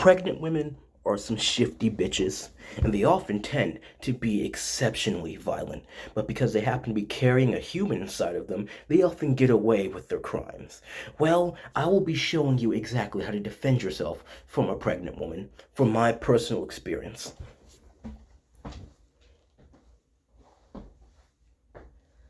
Pregnant women are some shifty bitches, and they often tend to be exceptionally violent. But because they happen to be carrying a human inside of them, they often get away with their crimes. Well, I will be showing you exactly how to defend yourself from a pregnant woman, from my personal experience.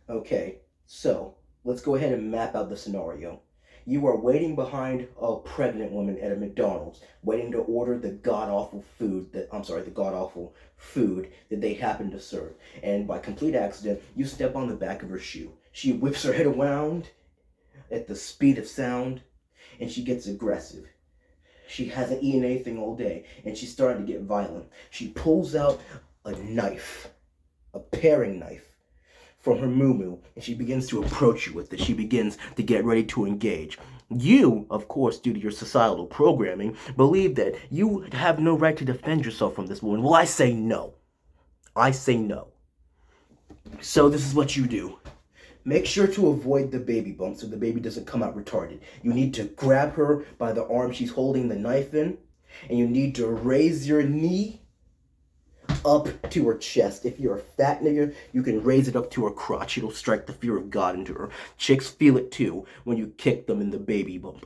Okay, so let's go ahead and map out the scenario. You are waiting behind a pregnant woman at a McDonald's, waiting to order the god awful food that they happen to serve. And by complete accident, you step on the back of her shoe. She whips her head around at the speed of sound, and she gets aggressive. She hasn't eaten anything all day, and she's starting to get violent. She pulls out a knife, a paring knife, from her moo and she begins to approach you with it. She begins to get ready to engage. You, of course, due to your societal programming, believe that you have no right to defend yourself from this woman. Well, I say no. I say no. So this is what you do. Make sure to avoid the baby bump so the baby doesn't come out retarded. You need to grab her by the arm she's holding the knife in, and you need to raise your knee up to her chest. If you're a fat nigga, you can raise it up to her crotch. It'll strike the fear of God into her. Chicks feel it too when you kick them in the baby bump.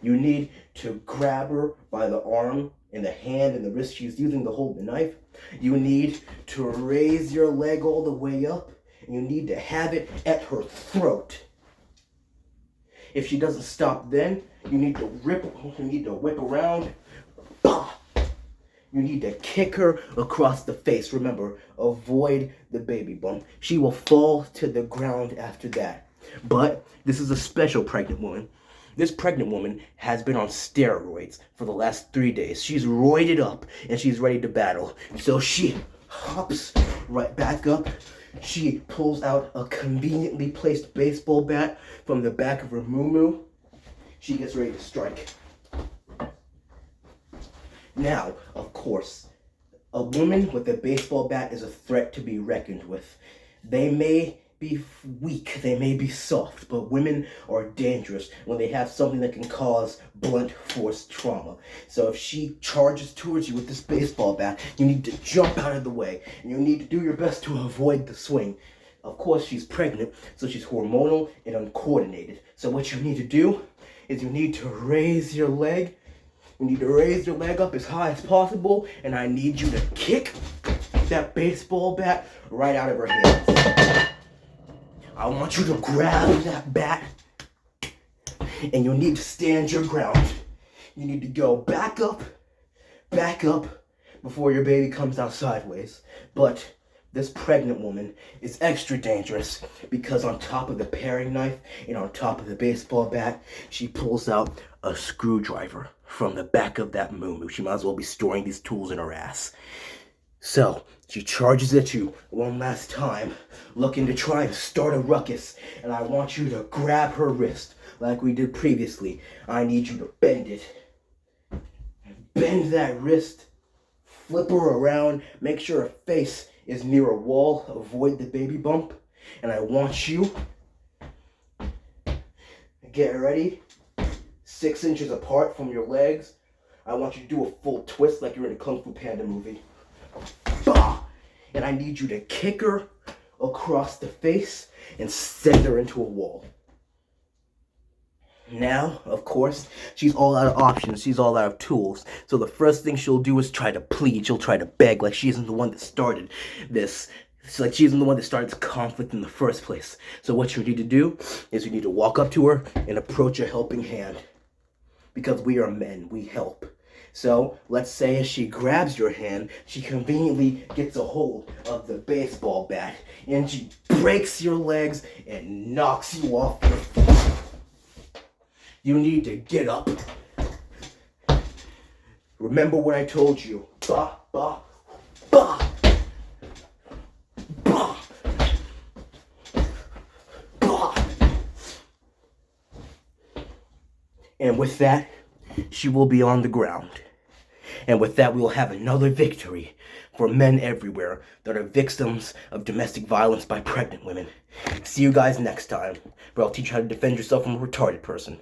You need to grab her by the arm and the hand and the wrist she's using to hold the knife. You need to raise your leg all the way up, and you need to have it at her throat. If she doesn't stop then, you need to whip around. Bah! You need to kick her across the face. Remember, avoid the baby bump. She will fall to the ground after that. But this is a special pregnant woman. This pregnant woman has been on steroids for the last 3 days. She's roided up and she's ready to battle. So she hops right back up. She pulls out a conveniently placed baseball bat from the back of her moo. She gets ready to strike. Now, of course, a woman with a baseball bat is a threat to be reckoned with. They may be weak, they may be soft, but women are dangerous when they have something that can cause blunt force trauma. So if she charges towards you with this baseball bat, you need to jump out of the way, and you need to do your best to avoid the swing. Of course, she's pregnant, so she's hormonal and uncoordinated. So what you need to do is you need to raise your leg. You need to raise your leg up as high as possible, and I need you to kick that baseball bat right out of her hands. I want you to grab that bat, and you need to stand your ground. You need to go back up, before your baby comes out sideways. But this pregnant woman is extra dangerous because on top of the paring knife and on top of the baseball bat, she pulls out a screwdriver from the back of that moo. She might as well be storing these tools in her ass. So she charges at you one last time, looking to try and start a ruckus, and I want you to grab her wrist like we did previously. I need you to bend it. Bend that wrist, flip her around, make sure her face is near a wall, avoid the baby bump, and I want you to get ready, 6 inches apart from your legs. I want you to do a full twist like you're in a Kung Fu Panda movie. Bah! And I need you to kick her across the face and send her into a wall. Now, of course, she's all out of options. She's all out of tools. So the first thing she'll do is try to plead. She'll try to beg like she isn't the one that started this. It's like she isn't the one that started this conflict in the first place. So what you need to do is you need to walk up to her and approach a helping hand. Because we are men, we help. So let's say as she grabs your hand, she conveniently gets a hold of the baseball bat and she breaks your legs and knocks you off your feet. You need to get up. Remember what I told you. Bah, bah, bah. Bah. Bah. And with that, she will be on the ground. And with that, we will have another victory for men everywhere that are victims of domestic violence by pregnant women. See you guys next time, where I'll teach you how to defend yourself from a retarded person.